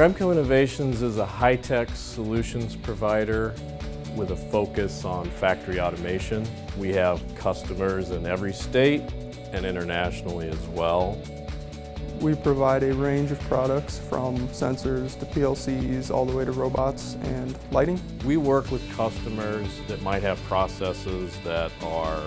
Ramco Innovations is a high-tech solutions provider with a focus on factory automation. We have customers in every state and internationally as well. We provide a range of products from sensors to PLCs all the way to robots and lighting. We work with customers that might have processes that are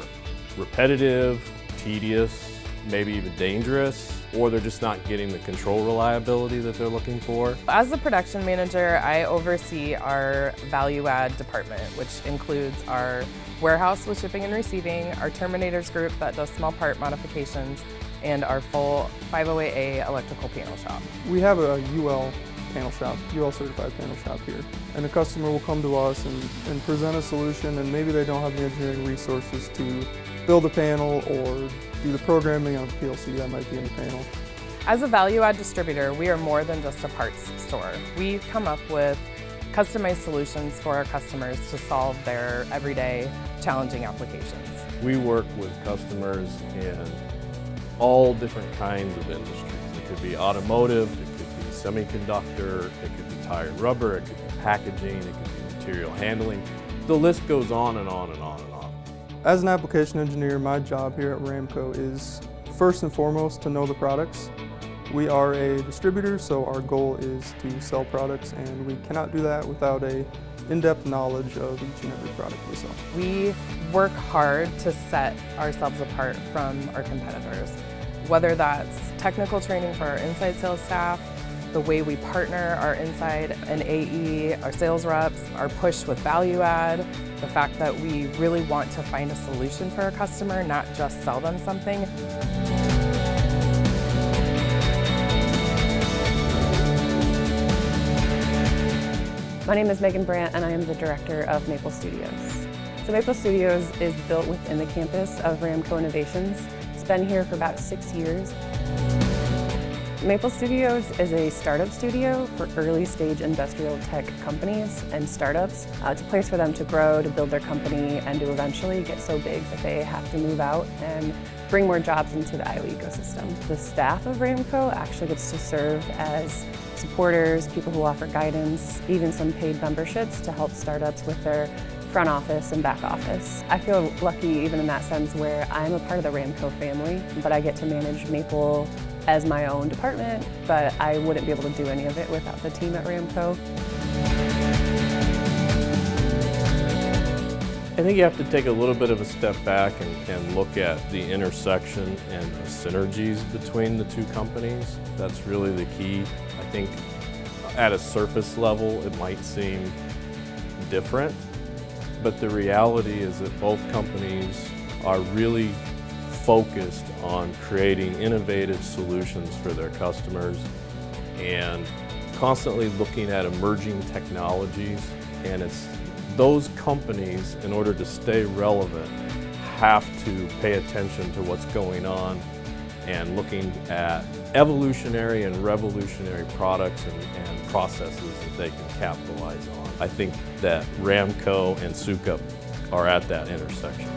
repetitive, tedious, maybe even dangerous, or they're just not getting the control reliability that they're looking for. As the production manager, I oversee our value add department, which includes our warehouse with shipping and receiving, our terminators group that does small part modifications, and our full 508A electrical panel shop. We have a UL panel shop, UL certified panel shop here. And a customer will come to us and present a solution, and maybe they don't have the engineering resources to build a panel or do the programming on a PLC that might be in the panel. As a value add distributor, we are more than just a parts store. We come up with customized solutions for our customers to solve their everyday challenging applications. We work with customers in all different kinds of industries. It could be automotive, it could be semiconductor, it could be tire rubber, it could be packaging, it could be material handling. The list goes on and on and on and on. As an application engineer, my job here at Ramco is first and foremost to know the products. We are a distributor, so our goal is to sell products, and we cannot do that without a in-depth knowledge of each and every product we sell. We work hard to set ourselves apart from our competitors, whether that's technical training for our inside sales staff, the way we partner our inside and AE, our sales reps, our push with value add, the fact that we really want to find a solution for our customer, not just sell them something. My name is Megan Brandt, and I am the director of Maple Studios. So Maple Studios is built within the campus of Ramco Innovations. It's been here for about 6 years. Maple Studios is a startup studio for early stage industrial tech companies and startups. It's a place for them to grow, to build their company, and to eventually get so big that they have to move out and bring more jobs into the IO ecosystem. The staff of Ramco actually gets to serve as supporters, people who offer guidance, even some paid memberships to help startups with their front office and back office. I feel lucky even in that sense where I'm a part of the Ramco family, but I get to manage Maple as my own department, but I wouldn't be able to do any of it without the team at Ramco. I think you have to take a little bit of a step back and look at the intersection and the synergies between the two companies. That's really the key. I think at a surface level it might seem different, but the reality is that both companies are really focused on creating innovative solutions for their customers and constantly looking at emerging technologies. And it's those companies, in order to stay relevant, have to pay attention to what's going on and looking at evolutionary and revolutionary products and processes that they can capitalize on. I think that Ramco and Sukup are at that intersection.